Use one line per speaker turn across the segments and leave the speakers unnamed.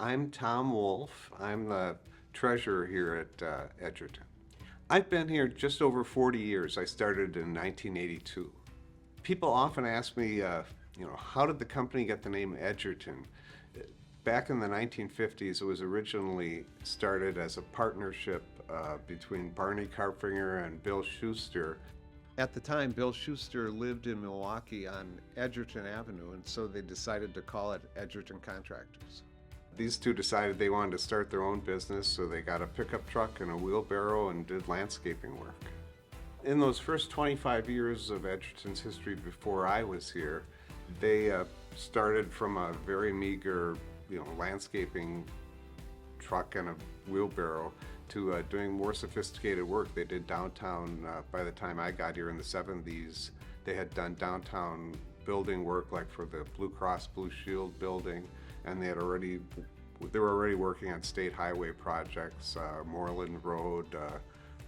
I'm Tom Wolf. I'm the treasurer here at Edgerton. I've been here just over 40 years. I started in 1982. People often ask me, how did the company get the name Edgerton? Back in the 1950s, it was originally started as a partnership between Barney Karpfinger and Bill Schuster. At the time, Bill Schuster lived in Milwaukee on Edgerton Avenue, and so they decided to call it Edgerton Contractors. These two decided they wanted to start their own business, so they got a pickup truck and a wheelbarrow and did landscaping work. In those first 25 years of Edgerton's history before I was here, they started from a very meager, landscaping truck and a wheelbarrow to doing more sophisticated work. They did downtown, by the time I got here in the 70s, they had done downtown building work like for the Blue Cross Blue Shield building, and they were already working on state highway projects, Moreland Road,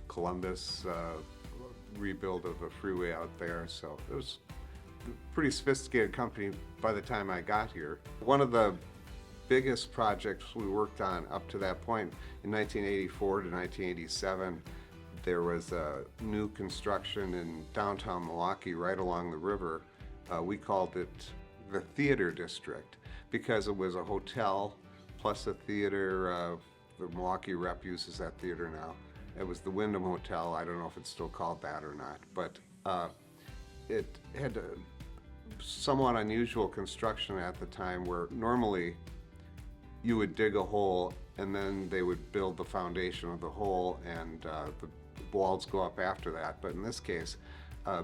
Columbus, rebuild of a freeway out there. So it was a pretty sophisticated company by the time I got here. One of the biggest projects we worked on up to that point, in 1984 to 1987, there was a new construction in downtown Milwaukee right along the river. We called it the Theater District because it was a hotel plus a theater. The Milwaukee Rep uses that theater now. It was the Wyndham Hotel. I don't know if it's still called that or not, but it had a somewhat unusual construction at the time where normally you would dig a hole and then they would build the foundation of the hole and the walls go up after that. But in this case,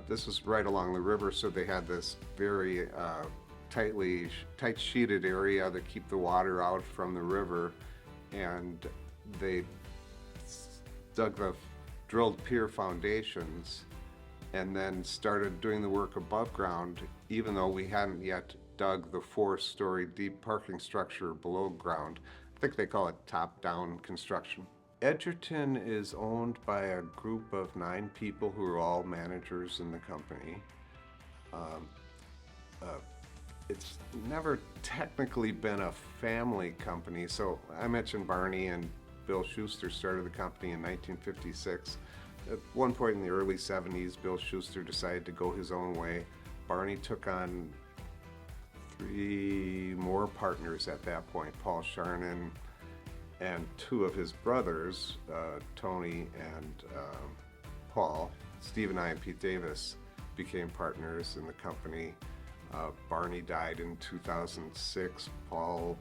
this was right along the river, so they had this very tight sheeted area to keep the water out from the river, and they drilled pier foundations and then started doing the work above ground, even though we hadn't yet dug the 4-story deep parking structure below ground. I think they call it top-down construction. Edgerton is owned by a group of 9 people who are all managers in the company. It's never technically been a family company. So I mentioned Barney and Bill Schuster started the company in 1956. At one point in the early 70s, Bill Schuster decided to go his own way. Barney took on 3 more partners at that point, Paul Sharnon and 2 of his brothers, Tony and Paul. Steve and I and Pete Davis became partners in the company. Barney died in 2006. Paul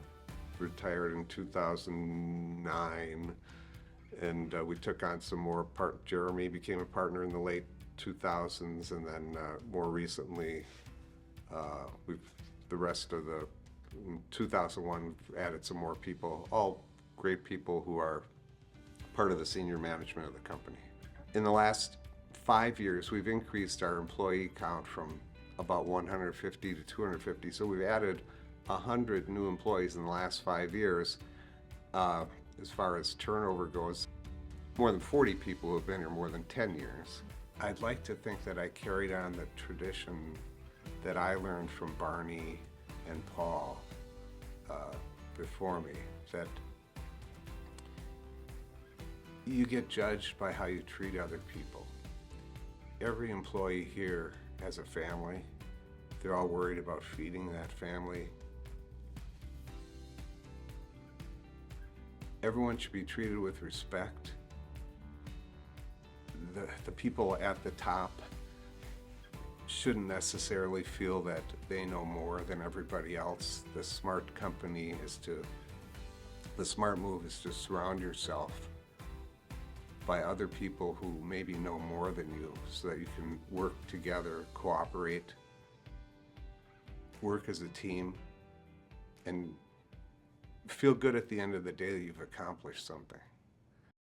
retired in 2009. And we took on some more Jeremy became a partner in the late 2000s, and then more recently, the rest of in 2001, added some more people, all great people who are part of the senior management of the company. In the last 5 years, we've increased our employee count from about 150 to 250, so we've added 100 new employees in the last 5 years. As far as turnover goes, more than 40 people who have been here more than 10 years. I'd like to think that I carried on the tradition that I learned from Barney and Paul before me, that you get judged by how you treat other people. Every employee here has a family. They're all worried about feeding that family. Everyone should be treated with respect. The people at the top shouldn't necessarily feel that they know more than everybody else. The smart move is to surround yourself by other people who maybe know more than you so that you can work together, cooperate, work as a team, and feel good at the end of the day that you've accomplished something.